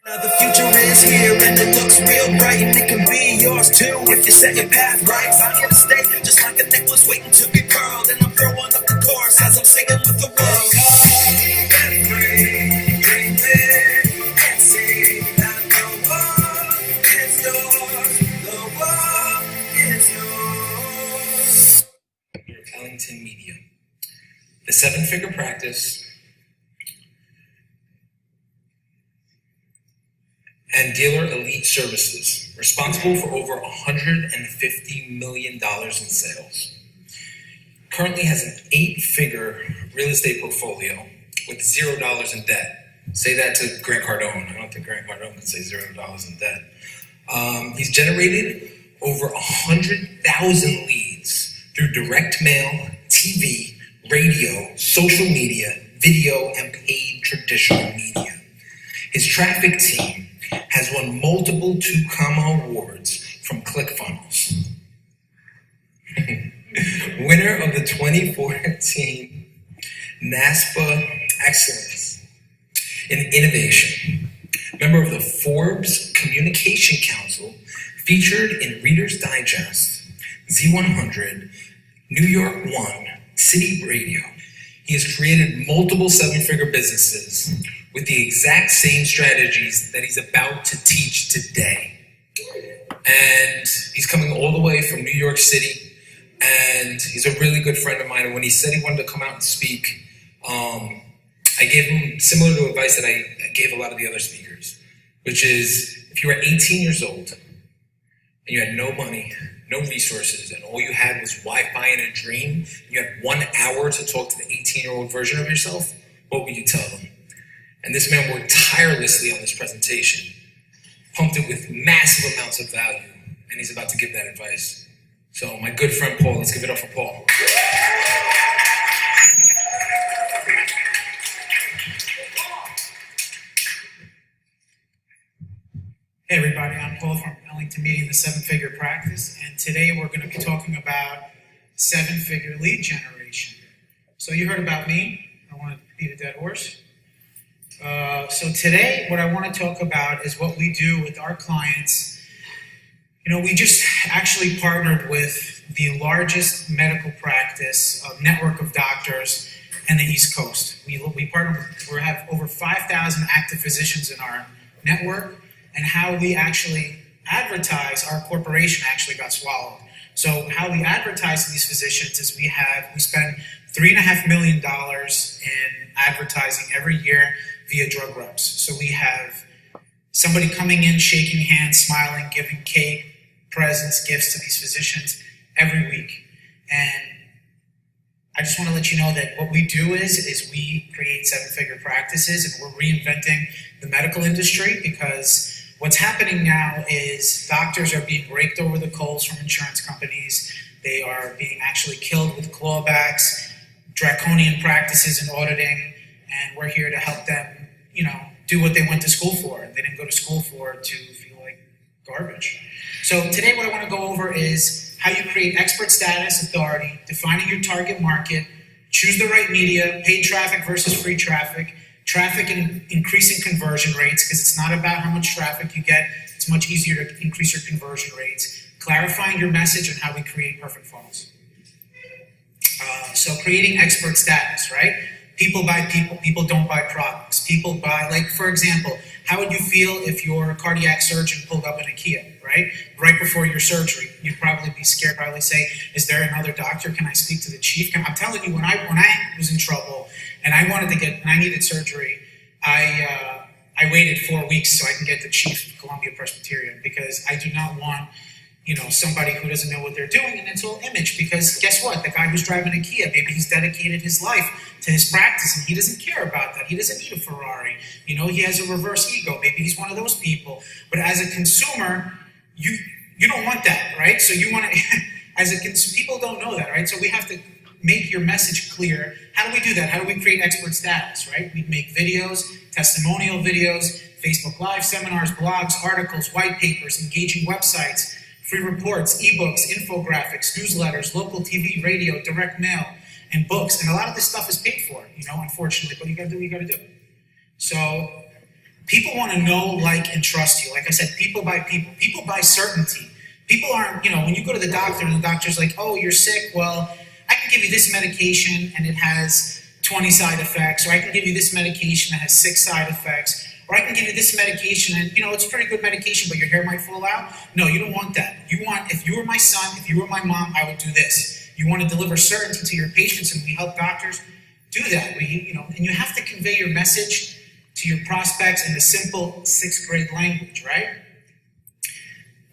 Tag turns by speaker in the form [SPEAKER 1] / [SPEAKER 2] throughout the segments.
[SPEAKER 1] The future is here and it looks real bright, and it can be yours too if you set your path right. I'm here to stay just like a necklace waiting to be curled, and I'm throwing up the chorus as I'm singing with the world. Get free, dream big, and see that the world is yours. The world is yours.
[SPEAKER 2] Ellington Media. The seven-figure practice and Dealer Elite Services, responsible for over $150 million in sales. Currently has an 8-figure real estate portfolio with $0 in debt. Say that to Grant Cardone. I don't think Grant Cardone can say $0 in debt. He's generated over 100,000 leads through direct mail, TV, radio, social media, video, and paid traditional media. His traffic team has won multiple 2 awards from ClickFunnels. Winner of the 2014 NASPA Excellence in Innovation. Member of the Forbes Communication Council, featured in Reader's Digest, Z100, New York One, City Radio. He has created multiple 7-figure businesses with the exact same strategies that he's about to teach today. And he's coming all the way from New York City, and he's a really good friend of mine. And when he said he wanted to come out and speak, I gave him similar to advice that I gave a lot of the other speakers, which is if you were 18 years old and you had no money, no resources, and all you had was Wi-Fi and a dream, and you had 1 hour to talk to the 18-year-old version of yourself, what would you tell them? And this man worked tirelessly on this presentation, pumped it with massive amounts of value, and he's about to give that advice. So my good friend Paul, let's give it up for Paul.
[SPEAKER 3] Hey everybody, I'm Paul from Ellington Media, the 7-figure practice, and today we're going to be talking about 7-figure lead generation. So you heard about me. I want to beat a dead horse. So today what I want to talk about is what we do with our clients. You know, we just actually partnered with the largest medical practice network of doctors in the East Coast. We partnered with, we have over 5,000 active physicians in our network, and how we actually advertise our corporation actually got swallowed. So how we advertise to these physicians is we spend $3.5 million in advertising every year via drug reps. So we have somebody coming in, shaking hands, smiling, giving cake, presents, gifts to these physicians every week. And I just want to let you know that what we do is we create 7-figure practices, and we're reinventing the medical industry, because what's happening now is doctors are being raked over the coals from insurance companies. They are being actually killed with clawbacks, draconian practices in auditing, and we're here to help them, you know, do what they went to school for. They didn't go to school for to feel like garbage. So today what I want to go over is how you create expert status, authority, defining your target market, choose the right media, paid traffic versus free traffic, and increasing conversion rates, because it's not about how much traffic you get. It's much easier to increase your conversion rates. Clarifying your message and how we create perfect funnels. So creating expert status, right? People buy people. People don't buy products. People buy, like, for example, how would you feel if your cardiac surgeon pulled up in a Kia, right? Right before your surgery? You'd probably be scared, probably say, is there another doctor? Can I speak to the chief? I'm telling you, when I was in trouble and I needed surgery, I waited 4 weeks so I can get the chief of Columbia Presbyterian, because I do not want, you know, somebody who doesn't know what they're doing, and it's all image. Because guess what? The guy who's driving a Kia, maybe he's dedicated his life to his practice, and he doesn't care about that. He doesn't need a Ferrari. You know, he has a reverse ego. Maybe he's one of those people. But as a consumer, you don't want that, right? So you want to, people don't know that, right? So we have to make your message clear. How do we do that? How do we create expert status, right? We make videos, testimonial videos, Facebook Live, seminars, blogs, articles, white papers, engaging websites, free reports, ebooks, infographics, newsletters, local TV, radio, direct mail, and books. And a lot of this stuff is paid for, you know, unfortunately, but you gotta do what you gotta do. So People want to know, like, and trust you. Like I said, people buy people. People buy certainty. People aren't, when you go to the doctor and the doctor's like, oh, you're sick. Well, I can give you this medication and it has 20 side effects, or I can give you this medication that has 6 side effects, or I can give you this medication and, it's a pretty good medication, but your hair might fall out. No, you don't want that. You want, if you were my son, if you were my mom, I would do this. You want to deliver certainty to your patients, and we help doctors do that. And you have to convey your message to your prospects in a simple 6th grade language, right?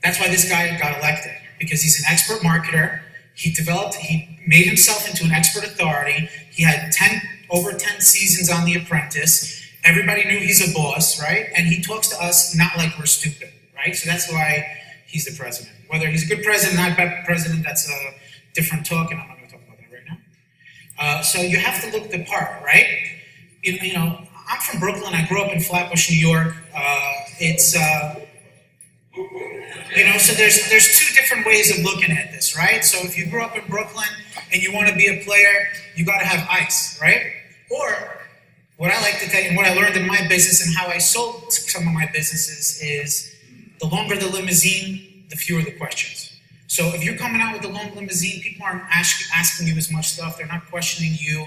[SPEAKER 3] That's why this guy got elected, because he's an expert marketer. He made himself into an expert authority. He had over 10 seasons on The Apprentice. Everybody knew he's a boss, right? And he talks to us not like we're stupid, right? So that's why he's the president. Whether he's a good president, not a bad president, that's a different talk, and I'm not going to talk about that right now. So you have to look the part, right? I'm from Brooklyn. I grew up in Flatbush, New York. So there's 2 different ways of looking at this, right? So if you grew up in Brooklyn and you want to be a player, you got to have ice, right? Or what I like to tell you, and what I learned in my business and how I sold some of my businesses is the longer the limousine, the fewer the questions. So if you're coming out with a long limousine, people aren't asking you as much stuff. They're not questioning you.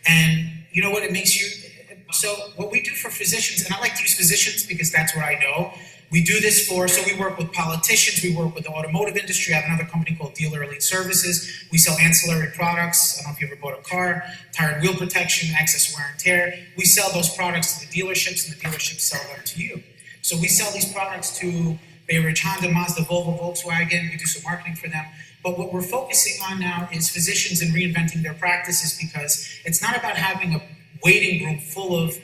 [SPEAKER 3] And you know what? It makes you... So what we do for physicians, and I like to use physicians because that's what I know. We do this so we work with politicians, we work with the automotive industry. I have another company called Dealer Elite Services. We sell ancillary products. I don't know if you ever bought a car, tire and wheel protection, excess wear and tear. We sell those products to the dealerships, and the dealerships sell them to you. So we sell these products to Bay Ridge, Honda, Mazda, Volvo, Volkswagen. We do some marketing for them. But what we're focusing on now is physicians and reinventing their practices, because it's not about having a waiting room full of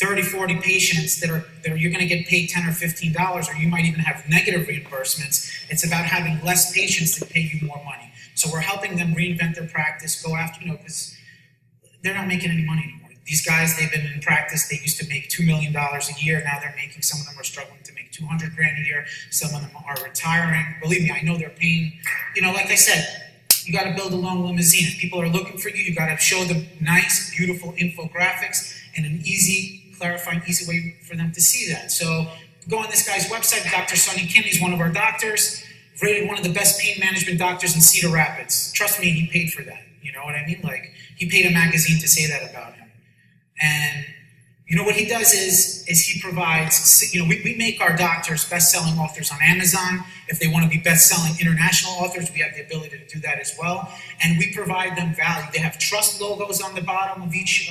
[SPEAKER 3] 30, 40 patients that you're going to get paid $10 or $15, or you might even have negative reimbursements. It's about having less patients that pay you more money. So we're helping them reinvent their practice, go after, because they're not making any money anymore. These guys, they've been in practice, they used to make $2 million a year. Now they're making, some of them are struggling to make $200 grand a year. Some of them are retiring. Believe me, I know they're paying, like I said, you got to build a long limousine. If people are looking for you, you got to show them nice, beautiful infographics and an clarifying, easy way for them to see that. So go on this guy's website, Dr. Sonny Kim. He's one of our doctors, rated one of the best pain management doctors in Cedar Rapids. Trust me, he paid for that. You know what I mean? Like, he paid a magazine to say that about him. And what he does is he provides, we make our doctors best-selling authors on Amazon. If they want to be best-selling international authors, we have the ability to do that as well. And we provide them value. They have trust logos on the bottom of each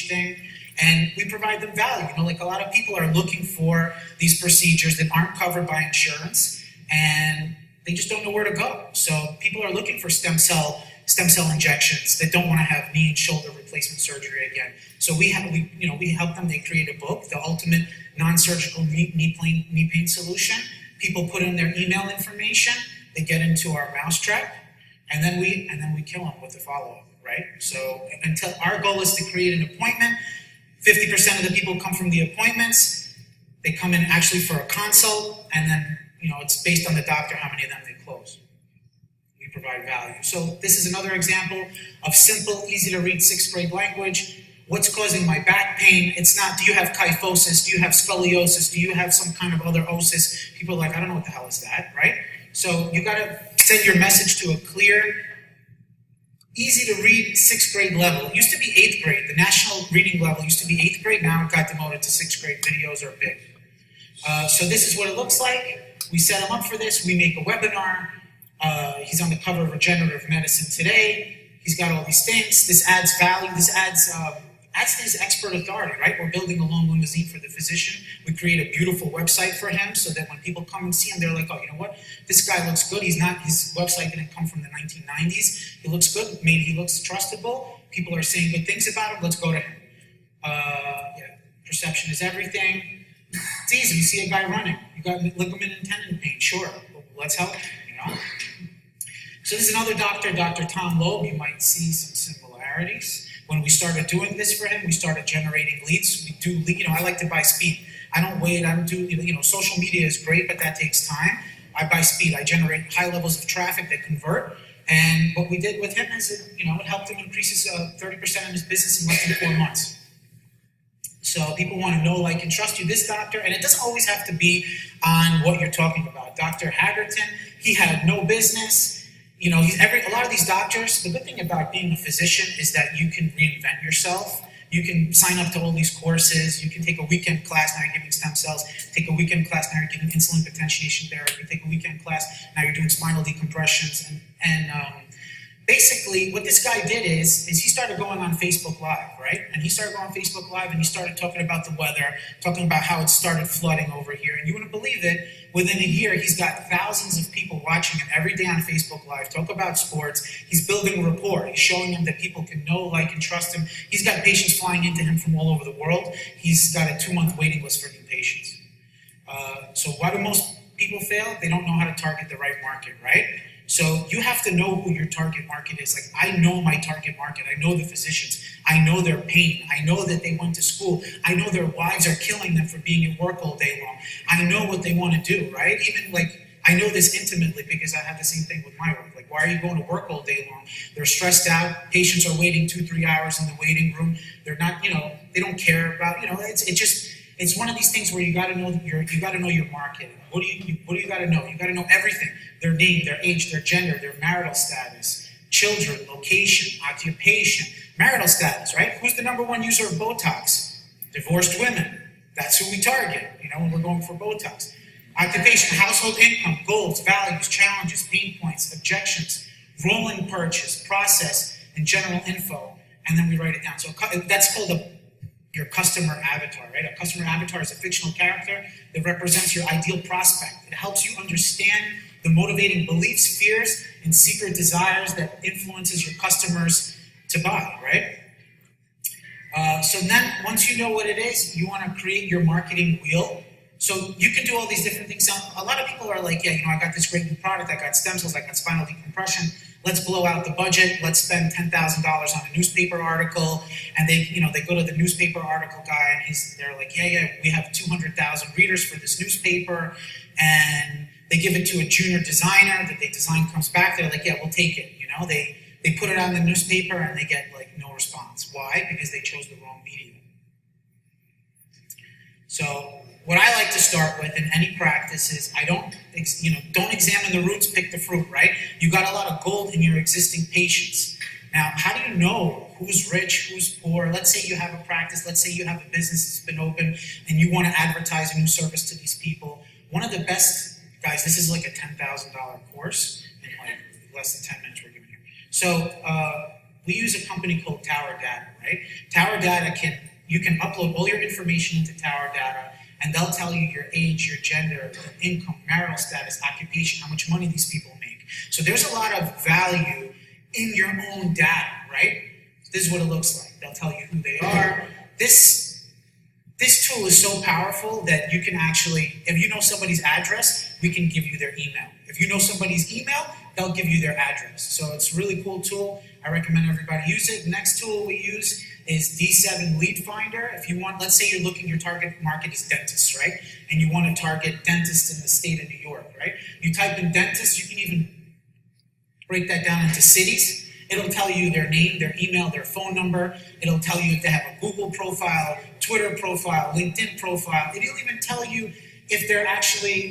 [SPEAKER 3] thing. And we provide them value. Like, a lot of people are looking for these procedures that aren't covered by insurance, and they just don't know where to go. So people are looking for stem cell injections that don't want to have knee and shoulder replacement surgery again. So we help them. They create a book, The Ultimate Non-Surgical Knee Pain Solution. People put in their email information. They get into our mousetrap, and then we kill them with the follow-up, right? So until our goal is to create an appointment. 50% of the people come from the appointments. They come in actually for a consult, and then, it's based on the doctor how many of them they close. We provide value. So this is another example of simple, easy to read 6th grade language. What's causing my back pain? It's not, do you have kyphosis? Do you have scoliosis? Do you have some kind of other osis? People are like, I don't know what the hell is that, right? So you got to send your message to a clear, easy to read 6th grade level. It used to be 8th grade. The national reading level used to be 8th grade. Now it got demoted to 6th grade. Videos are big. So this is what it looks like. We set him up for this. We make a webinar. He's on the cover of Regenerative Medicine Today. He's got all these things. This adds value. This adds his expert authority, right? We're building a long limousine for the physician. We create a beautiful website for him so that when people come and see him, they're like, oh, you know what? This guy looks good. His website didn't come from the 1990s. He looks good. Maybe he looks trustable. People are saying good things about him. Let's go to him. Perception is everything. It's easy. You see a guy running. You got ligament and tendon pain. Sure. Let's help him, So this is another doctor, Dr. Tom Loeb. You might see some similarities. When we started doing this for him, we started generating leads. We do, I like to buy speed. I don't wait. I don't do, social media is great, but that takes time. I buy speed. I generate high levels of traffic that convert. And what we did with him is, it helped him increase his 30% of his business in less than 4 months. So people want to know, like, and trust you. This doctor, and it doesn't always have to be on what you're talking about. Dr. Hagerton, he had no business. You know, a lot of these doctors, the good thing about being a physician is that you can reinvent yourself. You can sign up to all these courses. You can take a weekend class, now you're giving stem cells. Take a weekend class, now you're giving insulin potentiation therapy. Take a weekend class, now you're doing spinal decompressions. And basically, what this guy did is he started going on Facebook Live, right? And he started going on Facebook Live and he started talking about the weather, talking about how it started flooding over here. And you wouldn't believe it, within a year, he's got thousands of people watching him every day on Facebook Live, talk about sports. He's building rapport. He's showing them that people can know, like, and trust him. He's got patients flying into him from all over the world. He's got a 2-month waiting list for new patients. So why do most people fail? They don't know how to target the right market, right? So you have to know who your target market is. Like, I know my target market. I know the physicians. I know their pain. I know that they went to school. I know their wives are killing them for being at work all day long. I know what they want to do, right? Even, like, I know this intimately because I have the same thing with my work. Like, why are you going to work all day long? They're stressed out. Patients are waiting 2-3 hours in the waiting room. They're not, they don't care about, it's one of these things where you got to know your market. What do you got to know? You got to know everything: their name, their age, their gender, their marital status, children, location, occupation, marital status. Right? Who's the #1 user of Botox? Divorced women. That's who we target. When we're going for Botox. Occupation, household income, goals, values, challenges, pain points, objections, rolling purchase, process, and general info, and then we write it down. So that's called your customer avatar, right? A customer avatar is a fictional character that represents your ideal prospect. It helps you understand the motivating beliefs, fears, and secret desires that influences your customers to buy, right? So then once you know what it is, you want to create your marketing wheel. So you can do all these different things. So a lot of people are like, I got this great new product. I got stem cells. I got spinal decompression. Let's blow out the budget. Let's spend $10,000 on a newspaper article. And they go to the newspaper article guy, and they're like, we have 200,000 readers for this newspaper. And they give it to a junior designer that they design, comes back. They're like, we'll take it. They put it on the newspaper and they get like no response. Why? Because they chose the wrong medium. So what I like to start with in any practice is don't examine the roots, pick the fruit, right? You got a lot of gold in your existing patients. Now, how do you know who's rich, who's poor? Let's say you have a practice, let's say you have a business that's been open and you want to advertise a new service to these people. One of the best, guys, this is like a $10,000 course in like less than 10 minutes we're giving here. So we use a company called Tower Data, right? Tower Data you can upload all your information into Tower Data, and they'll tell you your age, your gender, your income, marital status, occupation, how much money these people make. So there's a lot of value in your own data, right? This is what it looks like. They'll tell you who they are. This tool is so powerful that you can actually, if you know somebody's address, we can give you their email. If you know somebody's email, they'll give you their address. So it's a really cool tool. I recommend everybody use it. The next tool we use is D7 Lead Finder. If you want, let's say your target market is dentists, right? And you want to target dentists in the state of New York, right? You type in dentists, you can even break that down into cities. It'll tell you their name, their email, their phone number. It'll tell you if they have a Google profile, Twitter profile, LinkedIn profile. It'll even tell you if they're actually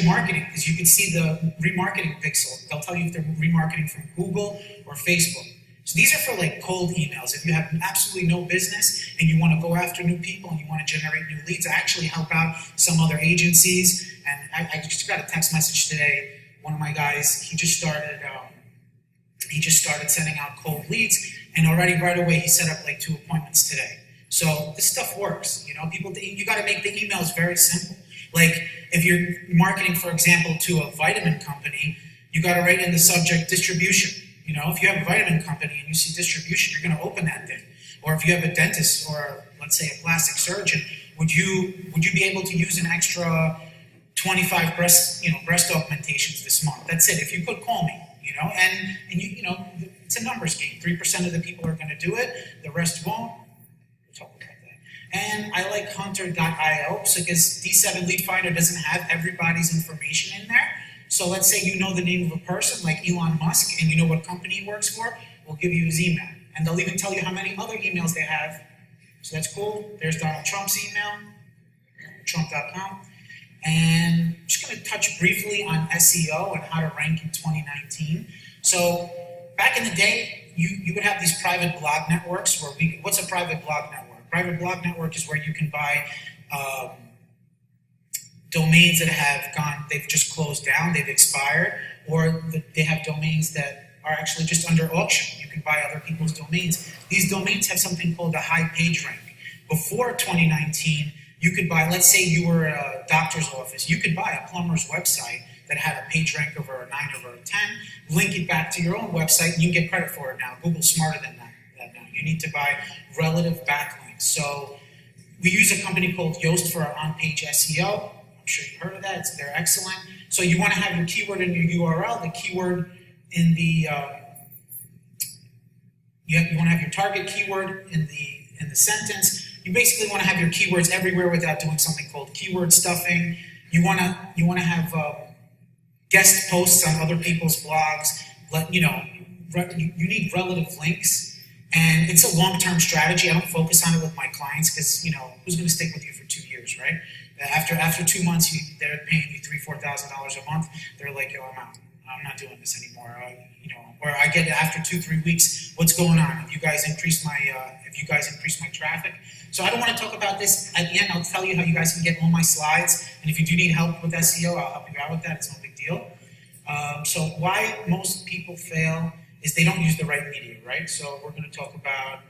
[SPEAKER 3] marketing, because you can see the remarketing pixel. They'll tell you if they're remarketing from Google or Facebook. So these are for like cold emails. If you have absolutely no business and you want to go after new people and you want to generate new leads, I actually help out some other agencies. And I just got a text message today. One of my guys, he just started sending out cold leads, and already right away he set up like 2 appointments today. So this stuff works. You got to make the emails very simple. Like if you're marketing, for example, to a vitamin company, you got to write in the subject distribution. If you have a vitamin company and you see distribution, you're going to open that thing. Or if you have a dentist or let's say a plastic surgeon, would you be able to use an extra 25 breast augmentations this month? That's it. If you could, call me. And it's a numbers game. 3% of the people are going to do it. The rest won't. We'll talk about that. And I like Hunter.io because D7 Lead Finder doesn't have everybody's information in there. So let's say you know the name of a person like Elon Musk and you know what company he works for, we'll give you his email. And they'll even tell you how many other emails they have So that's cool. There's Donald Trump's email, trump.com. And I'm just going to touch briefly on SEO and how to rank in 2019. So back in the day, you would have these private blog networks where what's a private blog network? Private blog network is where you can buy domains that they've just closed down, they've expired, or they have domains that are actually just under auction. You can buy other people's domains. These domains have something called a high page rank. Before 2019, you could buy, let's say you were a doctor's office, you could buy a plumber's website that had a page rank over a 9 over a 10, link it back to your own website, and you get credit for it now. Google's smarter than that now. You need to buy relative backlinks. So we use a company called Yoast for our on-page SEO. I'm sure you've heard of that. They're excellent. So you want to have your keyword in your URL, the keyword in the you want to have your target keyword in the sentence. You basically want to have your keywords everywhere without doing something called keyword stuffing. You want to have guest posts on other people's blogs. You need relative links, and it's a long-term strategy. I don't focus on it with my clients because who's going to stick with you for 2 years, right? After 2 months, they're paying you $3,000-$4,000 a month. They're like, yo, I'm out. I'm not doing this anymore. Or I get it after 2-3 weeks. What's going on? Have you guys increased my traffic? So I don't want to talk about this. At the end, I'll tell you how you guys can get all my slides. And if you do need help with SEO, I'll help you out with that. It's no big deal. So why most people fail is they don't use the right media, right? So we're going to talk about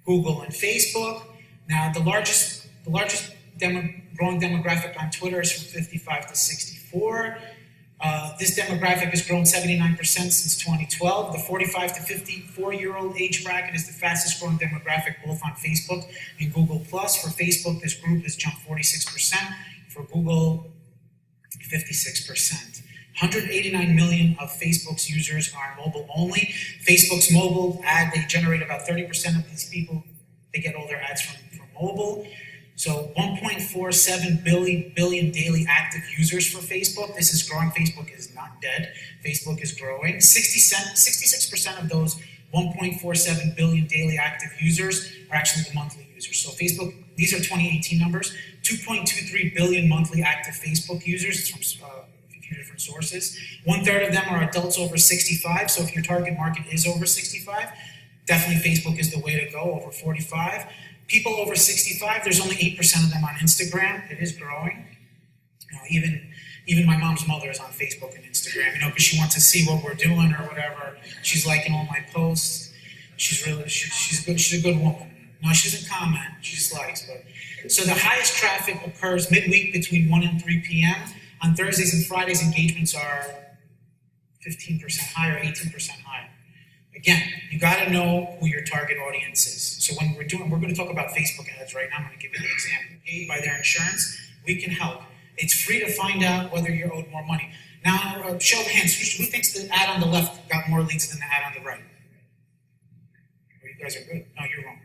[SPEAKER 3] Google and Facebook. Now, the largest growing demographic on Twitter is from 55 to 64. This demographic has grown 79% since 2012. The 45 to 54-year-old age bracket is the fastest growing demographic both on Facebook and Google+. For Facebook, this group has jumped 46%. For Google, 56%. 189 million of Facebook's users are mobile only. Facebook's mobile ad, they generate about 30% of these people, they get all their ads from mobile. So 1.47 billion daily active users for Facebook. This is growing. Facebook is not dead. Facebook is growing. 66% of those 1.47 billion daily active users are actually the monthly users. So Facebook, these are 2018 numbers, 2.23 billion monthly active Facebook users. It's from a few different sources. 1/3 of them are adults over 65. So if your target market is over 65, definitely Facebook is the way to go, over 45. People over 65, there's only 8% of them on Instagram. It is growing. Even my mom's mother is on Facebook and Instagram, because she wants to see what we're doing or whatever. She's liking all my posts. She's good. She's a good woman. No, she doesn't comment. She just likes. So the highest traffic occurs midweek between 1 and 3 p.m. On Thursdays and Fridays, engagements are 15% higher, 18% higher. Again, you got to know who your target audience is. So when we're going to talk about Facebook ads right now. I'm going to give you an example. Paid by their insurance, we can help. It's free to find out whether you're owed more money. Now, show of hands, who thinks the ad on the left got more leads than the ad on the right? Well, you guys are good. No, you're wrong.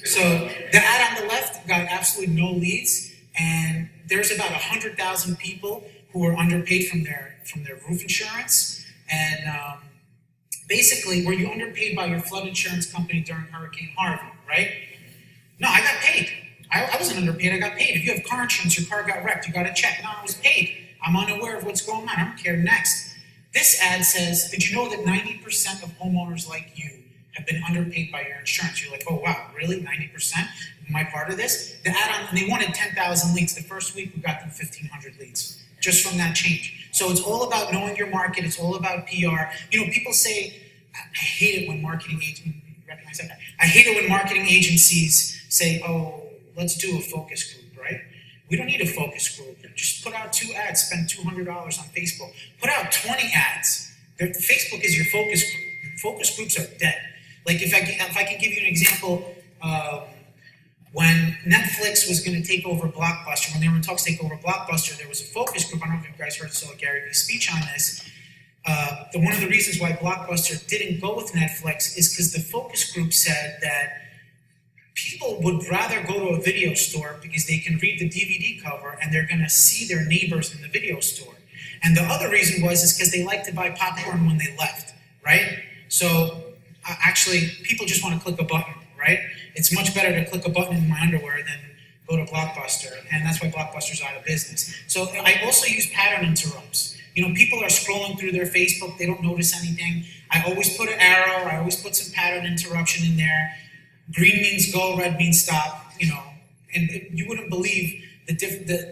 [SPEAKER 3] So the ad on the left got absolutely no leads, and there's about 100,000 people who are underpaid from their roof insurance, and basically, were you underpaid by your flood insurance company during Hurricane Harvey, right? No, I got paid. I wasn't underpaid, I got paid. If you have car insurance, your car got wrecked, you got a check. No, I was paid. I'm unaware of what's going on. I don't care. Next. This ad says, did you know that 90% of homeowners like you have been underpaid by your insurance? You're like, oh, wow, really? 90%? Am I part of this? The ad on, they wanted 10,000 leads. The first week, we got them 1,500 leads just from that change. So it's all about knowing your market. It's all about PR. People say, I hate it when marketing agencies say, oh, let's do a focus group, right? We don't need a focus group. Just put out 2 ads, spend $200 on Facebook. Put out 20 ads. Facebook is your focus group. Focus groups are dead. Like if I can give you an example, when Netflix was going to take over Blockbuster, when they were in talks to take over Blockbuster, there was a focus group. I don't know if you guys saw Gary Vee's speech on this. One of the reasons why Blockbuster didn't go with Netflix is because the focus group said that people would rather go to a video store because they can read the DVD cover and they're going to see their neighbors in the video store. And the other reason is because they like to buy popcorn when they left, right? So actually, people just want to click a button, right? It's much better to click a button in my underwear than go to Blockbuster, and that's why Blockbuster's out of business. So I also use pattern interrupts. People are scrolling through their Facebook, they don't notice anything. I always put an arrow, I always put some pattern interruption in there. Green means go, red means stop, and you wouldn't believe the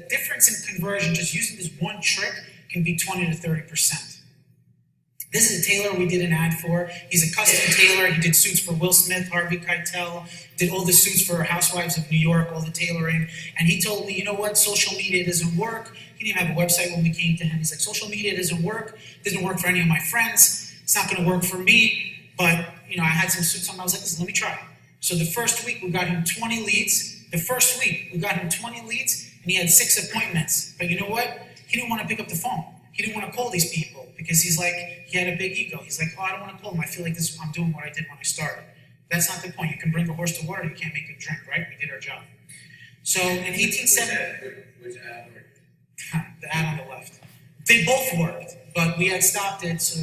[SPEAKER 3] difference in conversion just using this one trick can be 20 to 30%. This is a tailor we did an ad for. He's a custom tailor. He did suits for Will Smith, Harvey Keitel, did all the suits for Housewives of New York, all the tailoring. And he told me, you know what, social media doesn't work. He didn't have a website when we came to him. He's like, social media doesn't work for any of my friends. It's not gonna work for me. But, I had some suits on. I was like, listen, let me try. So the first week we got him 20 leads. And he had 6 appointments. But you know what? He didn't want to pick up the phone. He didn't want to call these people because he had a big ego. He's like, I don't want to call them. I feel like I'm doing what I did when I started. That's not the point. You can bring a horse to water. You can't make him drink, right? We did our job. So in 1870,
[SPEAKER 2] Which ad worked?
[SPEAKER 3] the ad on the left. They both worked, but we had stopped it. So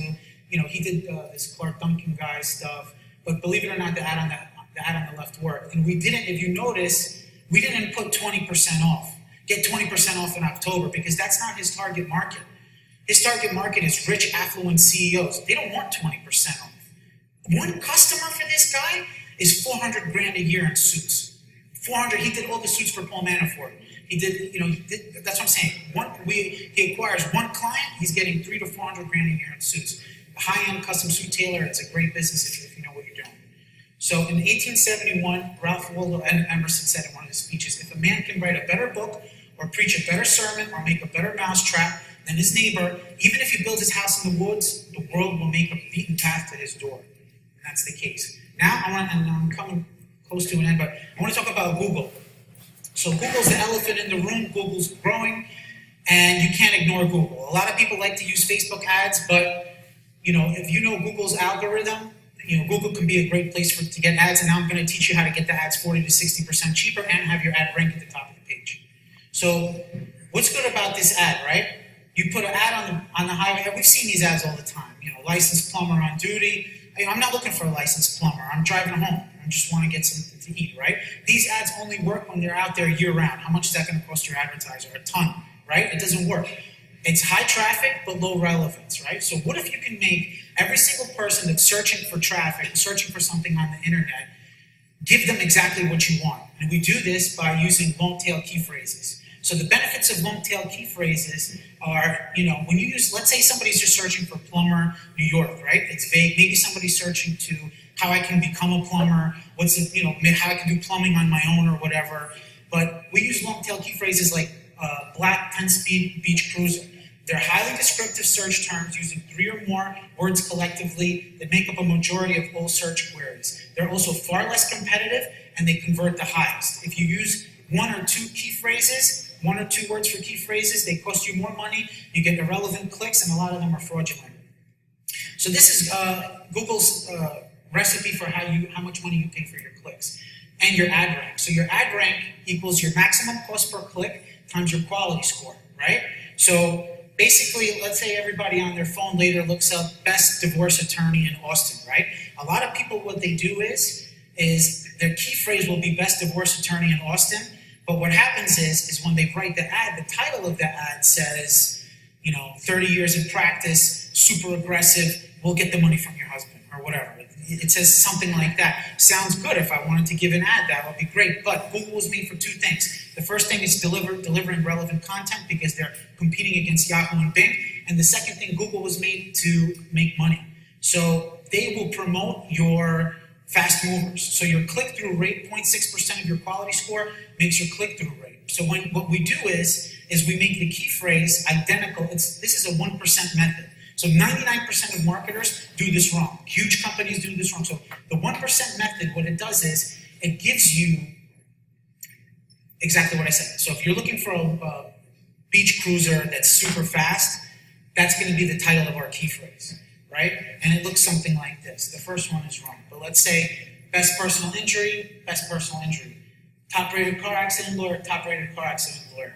[SPEAKER 3] he did this Clark Duncan guy stuff. But believe it or not, the ad on the left worked. And we didn't. If you notice, we didn't put 20% off. Get 20% off in October because that's not his target market. His target market is rich, affluent CEOs. They don't want 20% off. One customer for this guy is $400 grand a year in suits. 400. He did all the suits for Paul Manafort. He did. That's what I'm saying. He acquires one client. He's getting $300 to $400 grand a year in suits. A high-end custom suit tailor. It's a great business if you know what you're doing. So in 1871, Ralph Waldo Emerson said in one of his speeches, "If a man can write a better book, or preach a better sermon, or make a better mousetrap than his neighbor, even if he builds his house in the woods, the world will make a beaten path to his door." And that's the case. Now, I'm coming close to an end, but I want to talk about Google. So Google's the elephant in the room. Google's growing, and you can't ignore Google. A lot of people like to use Facebook ads, but if you know Google's algorithm, Google can be a great place to get ads, and now I'm going to teach you how to get the ads 40 to 60% cheaper and have your ad rank at the top of the page. So what's good about this ad, right? You put an ad on the highway. We've seen these ads all the time. Licensed plumber on duty. I'm not looking for a licensed plumber. I'm driving home. I just want to get something to eat, right? These ads only work when they're out there year-round. How much is that going to cost your advertiser? A ton, right? It doesn't work. It's high traffic, but low relevance, right? So what if you can make every single person that's searching for traffic, searching for something on the internet, give them exactly what you want? And we do this by using long-tail key phrases. So the benefits of long-tail key phrases are, when you use, let's say somebody's just searching for plumber, New York, right? It's vague. Maybe somebody's searching to how I can become a plumber, how I can do plumbing on my own or whatever. But we use long-tail key phrases like black 10-speed beach cruiser. They're highly descriptive search terms using 3 or more words collectively that make up a majority of all search queries. They're also far less competitive, and they convert the highest. If you use 1 or 2 key phrases, 1 or 2 words for key phrases, they cost you more money, you get irrelevant clicks, and a lot of them are fraudulent. So this is Google's recipe for how much money you pay for your clicks and your ad rank. So your ad rank equals your maximum cost per click times your quality score, right? So basically, let's say everybody on their phone later looks up best divorce attorney in Austin, right? A lot of people, what they do is their key phrase will be best divorce attorney in Austin. But what happens is when they write the ad, the title of the ad says, 30 years in practice, super aggressive, we'll get the money from your husband, or whatever. It says something like that. Sounds good. If I wanted to give an ad, that would be great. But Google was made for 2 things. The first thing is delivering relevant content because they're competing against Yahoo and Bing. And the second thing, Google was made to make money. So they will promote your fast movers. So your click-through rate, 0.6% of your quality score, makes your click-through rate. So what we do is we make the key phrase identical. This is a 1% method. So 99% of marketers do this wrong. Huge companies do this wrong. So the 1% method, what it does is it gives you exactly what I said. So if you're looking for a beach cruiser that's super fast, that's going to be the title of our key phrase, right? And it looks something like this. The first one is wrong. But let's say best personal injury, best personal injury. Top-rated car accident lawyer, top-rated car accident lawyer.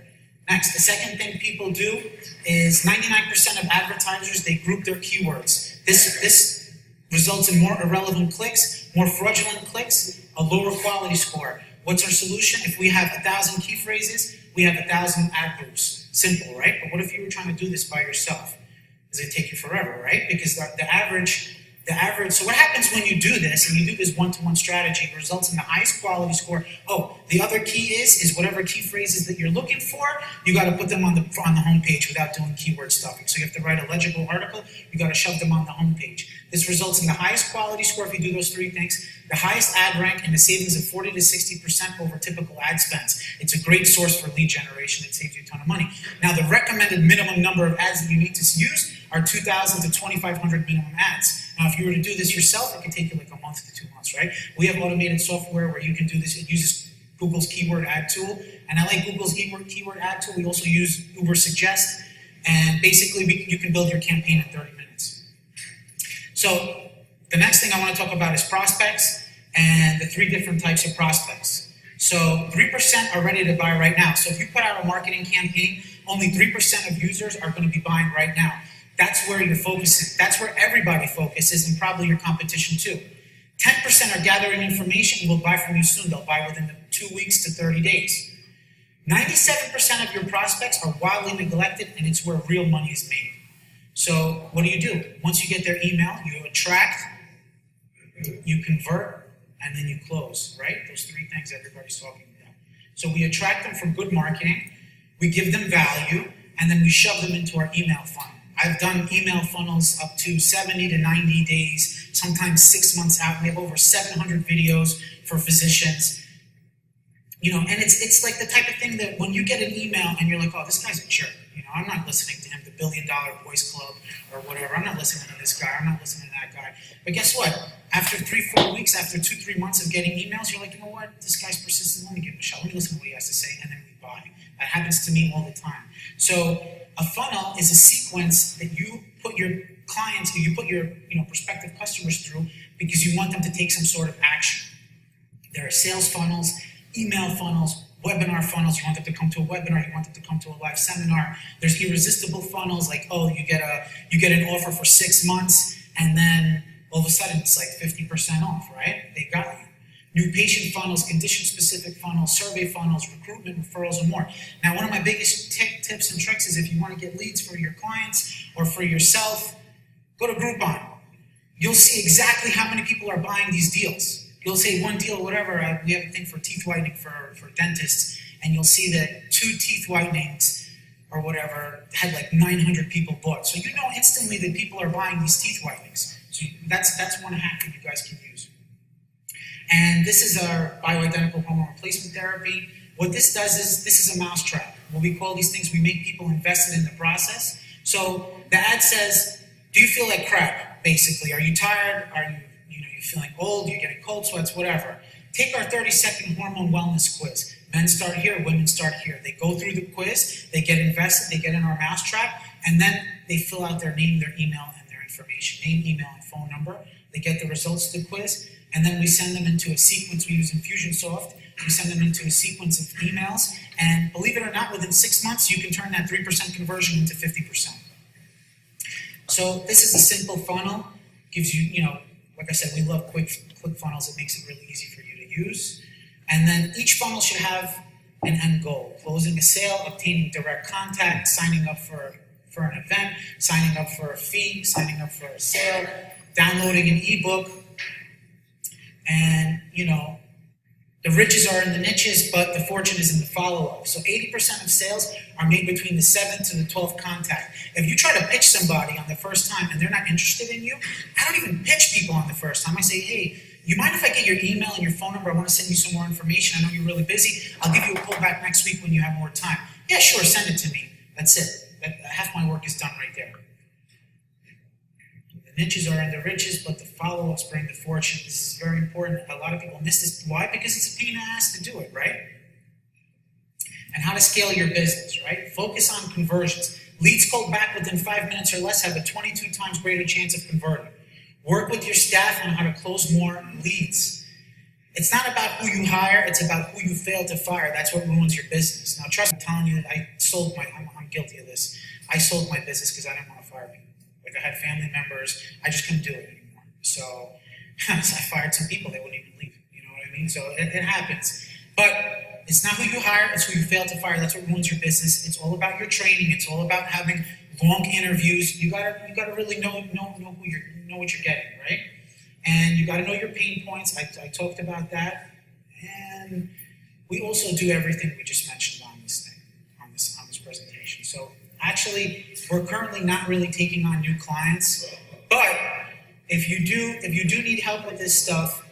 [SPEAKER 3] Next, the second thing people do is 99% of advertisers, they group their keywords. This results in more irrelevant clicks, More fraudulent clicks, a lower quality score. What's our solution? If we have 1,000 key phrases, we have 1,000 ad groups. Simple, right? But what if you were trying to do this by yourself? Does it take you forever, right? Because the average, so what happens when you do this, and you do this one-to-one strategy, it results in the highest quality score. Oh, the other key is whatever key phrases that you're looking for, you got to put them on the homepage without doing keyword stuffing. So you have to write a legible article, you got to shove them on the homepage. This results in the highest quality score if you do those three things, the highest ad rank, and the savings of 40 to 60% over typical ad spends. It's a great source for lead generation. It saves you a ton of money. Now, the recommended minimum number of ads that you need to use are 2,000 to 2,500 minimum ads. Now, if you were to do this yourself, it could take you like a month to 2 months, right? We have automated software where you can do this. It uses Google's keyword ad tool, and I like Google's keyword ad tool. We also use Uber Suggest, and basically you can build your campaign in 30 minutes. So the next thing I want to talk about is prospects and the 3 different types of prospects. So 3% are ready to buy right now. So if you put out a marketing campaign, only 3% of users are going to be buying right now. That's where you're focusing. That's where everybody focuses, and probably your competition too. 10% are gathering information and will buy from you soon. They'll buy within 2 weeks to 30 days. 97% of your prospects are wildly neglected, and it's where real money is made. So what do? Once you get their email, you attract, you convert, and then you close, right? Those 3 things everybody's talking about. So we attract them from good marketing, we give them value, and then we shove them into our email funnel. I've done email funnels up to 70 to 90 days, sometimes 6 months out. We have over 700 videos for physicians. You know, and it's like the type of thing that when you get an email and you're like, oh, this guy's a jerk. You know, I'm not listening to him, the $1 Billion Boys Club or whatever. I'm not listening to this guy. I'm not listening to that guy. But guess what? After 3-4 weeks, after 2-3 months of getting emails, you're like, you know what? This guy's persistent. Let me give him a shot. Let me listen to what he has to say, and then we buy. That happens to me all the time. So a funnel is a sequence that you put your clients, you put your prospective customers through because you want them to take some sort of action. There are sales funnels, email funnels, webinar funnels. You want them to come to a webinar. You want them to come to a live seminar. There's irresistible funnels, like, oh, you get an offer for 6 months, and then all of a sudden it's like 50% off, right? They got you. New patient funnels, condition-specific funnels, survey funnels, recruitment, referrals, and more. Now, one of my biggest tips and tricks is if you want to get leads for your clients or for yourself, go to Groupon. You'll see exactly how many people are buying these deals. You'll say one deal, whatever. We have a thing for teeth whitening for dentists, and you'll see that 2 teeth whitenings or whatever had like 900 people bought. So you know instantly that people are buying these teeth whitenings. So that's one hack that you guys can use. And this is our bioidentical hormone replacement therapy. What this does is, this is a mousetrap. What we call these things, we make people invested in the process. So the ad says, do you feel like crap, basically? Are you tired? Are you feeling old? You're getting cold sweats, whatever. Take our 30-second hormone wellness quiz. Men start here, women start here. They go through the quiz, they get invested, they get in our mousetrap, and then they fill out their name, their email, and their information. Name, email, and phone number. They get the results of the quiz, and then we send them into a sequence. We use Infusionsoft. We send them into a sequence of emails, and believe it or not, within 6 months, you can turn that 3% conversion into 50%. So this is a simple funnel. Gives you, like I said, we love quick funnels. It makes it really easy for you to use. And then each funnel should have an end goal: closing a sale, obtaining direct contact, signing up for an event, signing up for a fee, signing up for a sale, downloading an ebook. And, the riches are in the niches, but the fortune is in the follow-up. So 80% of sales are made between the 7th to the 12th contact. If you try to pitch somebody on the first time and they're not interested in you, I don't even pitch people on the first time. I say, hey, you mind if I get your email and your phone number? I want to send you some more information. I know you're really busy. I'll give you a call back next week when you have more time. Yeah, sure, send it to me. That's it. Half my work is done right there. The niches are in the riches, but the follow-ups bring the fortune. This is very important. A lot of people miss this. Why? Because it's a pain in the ass to do it, right? And how to scale your business, right? Focus on conversions. Leads called back within 5 minutes or less have a 22 times greater chance of converting. Work with your staff on how to close more leads. It's not about who you hire, it's about who you fail to fire. That's what ruins your business. Now, trust me, I'm telling you that I'm guilty of this. I sold my business because I didn't want to fire people. Like, I had family members, I just couldn't do it anymore. So So I fired some people, they wouldn't even leave. You know what I mean? So it happens. But it's not who you hire, it's who you fail to fire. That's what ruins your business. It's all about your training. It's all about having long interviews. You gotta really know what you're getting, right? And you gotta know your pain points. I talked about that. And we also do everything we just mentioned on this thing, on this presentation. So actually, we're currently not really taking on new clients, but if you do need help with this stuff,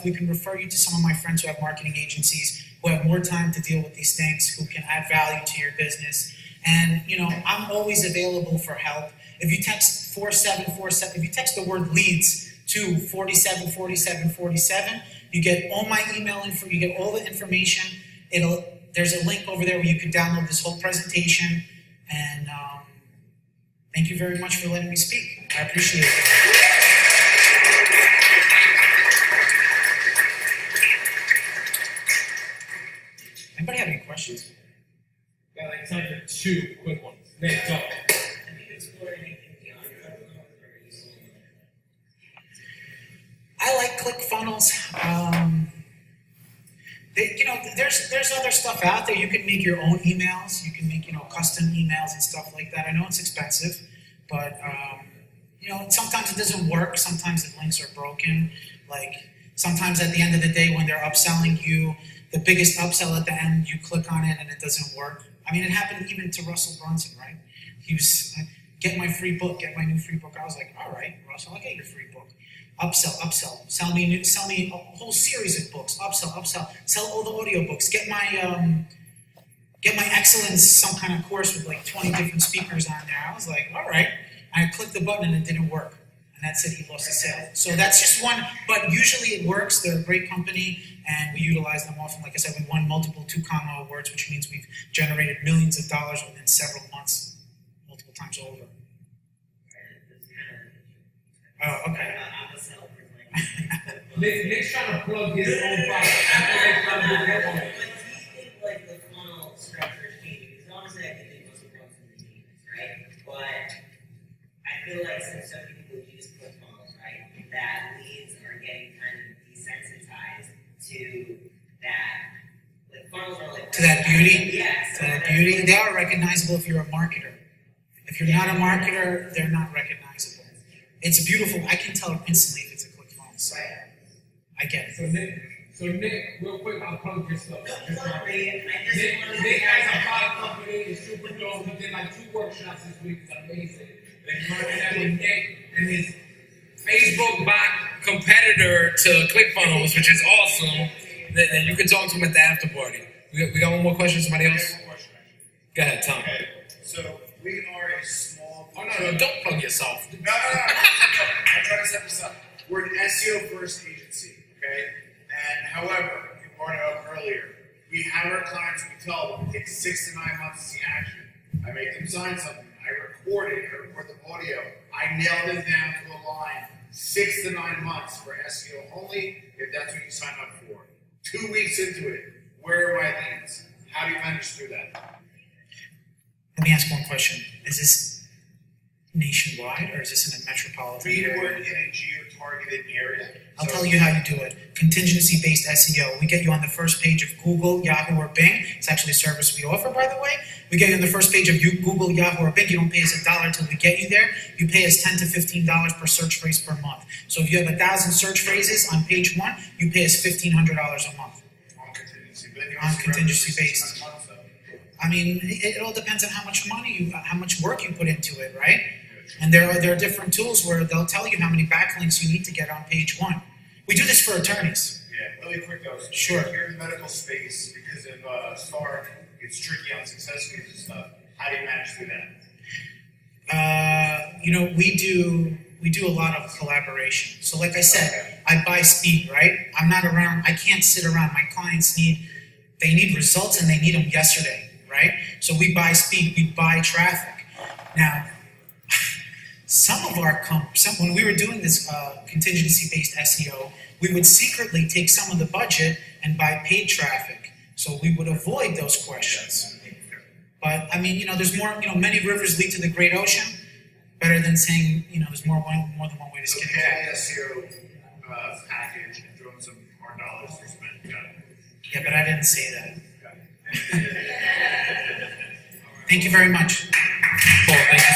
[SPEAKER 3] we can refer you to some of my friends who have marketing agencies who have more time to deal with these things, who can add value to your business. And I'm always available for help. If you text 4747, if you text the word leads to 474747, you get all my email info, you get all the information. There's a link over there where you can download this whole presentation. And thank you very much for letting me speak. I appreciate it. Anybody have any questions?
[SPEAKER 4] Got like time for 2 quick ones. Nick, go.
[SPEAKER 3] I like ClickFunnels. There's other stuff out there. You can make your own emails. You can make custom emails and stuff like that. I know it's expensive, but sometimes it doesn't work. Sometimes the links are broken. Like sometimes at the end of the day when they're upselling you, the biggest upsell at the end, you click on it and it doesn't work. I mean, it happened even to Russell Brunson, right? He was get my free book, get my new free book. I was like, all right, Russell, I'll get your free book. Upsell. Sell me a whole series of books. Upsell. Sell all the audiobooks. Get my excellence, some kind of course with like 20 different speakers on there. I was like, all right. I clicked the button and it didn't work. And that's it, he lost the sale. So that's just one, but usually it works. They're a great company and we utilize them often. Like I said, we won multiple 2 awards, which means we've generated millions of dollars within several months, multiple times over. Oh, okay.
[SPEAKER 4] Nick's trying to plug his own product.
[SPEAKER 5] Like the funnel structure is changing, because honestly I think it must have come from the teams, right? But I feel like since so many people use ClickFunnels, right, that leads are getting kind of desensitized to that. Like funnels are like
[SPEAKER 3] To that beauty?
[SPEAKER 5] Yes.
[SPEAKER 3] To that beauty. They are recognizable if you're a marketer. If you're not a marketer, they're not recognizable. It's beautiful. I can tell instantly if it's a ClickFunnels.
[SPEAKER 5] Right.
[SPEAKER 3] I get it.
[SPEAKER 4] So Nick, real quick, I'll plug your stuff.
[SPEAKER 5] Nick
[SPEAKER 4] has a product company, it's super dope. He did like 2 workshops this week, it's amazing. They can learn that with Nick and his Facebook bot competitor to ClickFunnels, which is awesome. Then you can talk to him at the after party. We got one more question, somebody else? Go ahead, Tom.
[SPEAKER 6] Okay, so we are a small...
[SPEAKER 4] Oh, no, don't plug yourself.
[SPEAKER 6] No. I'm trying to set this up. We're an SEO first agency, okay? And however, you brought it up earlier, we have our clients, we tell them it takes 6 to 9 months to see action. I make them sign something, I record it, I record the audio, I nail them down to a line. 6 to 9 months for SEO only, if that's what you sign up for. 2 weeks into it, where are my leads? How do you manage through that?
[SPEAKER 3] Let me ask one question. Is this nationwide or is this in a metropolitan
[SPEAKER 6] We
[SPEAKER 3] area?
[SPEAKER 6] work in a geo-targeted area.
[SPEAKER 3] I'll tell you how you do it. Contingency-based SEO. We get you on the first page of Google, Yahoo, or Bing. It's actually a service we offer, by the way. We get you on the first page of Google, Yahoo, or Bing. You don't pay us $1 until we get you there. You pay us $10 to $15 per search phrase per month. So if you have 1,000 search phrases on page 1, you pay us $1,500 a month.
[SPEAKER 6] On contingency, but
[SPEAKER 3] On contingency based. I mean, it all depends on how much money how much work you put into it, right? And there are different tools where they'll tell you how many backlinks you need to get on page 1. We do this for attorneys.
[SPEAKER 6] Yeah, really quick though.
[SPEAKER 3] Sure.
[SPEAKER 6] You're in the medical space because of STAR, it's tricky on success fees and stuff. How do you manage through that?
[SPEAKER 3] We do a lot of collaboration. So like I said, I buy speed, right? I'm not around, I can't sit around. My clients need results and they need them yesterday, right? So we buy speed, we buy traffic. Now, when we were doing this contingency-based SEO, we would secretly take some of the budget and buy paid traffic. So we would avoid those questions. But I mean, there's more, many rivers lead to the great ocean. better than saying, there's more than one way to
[SPEAKER 6] So
[SPEAKER 3] skin a
[SPEAKER 6] pay
[SPEAKER 3] cat.
[SPEAKER 6] the SEO package and throw in some more dollars to spend. Got it.
[SPEAKER 3] Yeah, but I didn't say that.
[SPEAKER 6] Got it.
[SPEAKER 3] Thank you very much. Paul, thank you.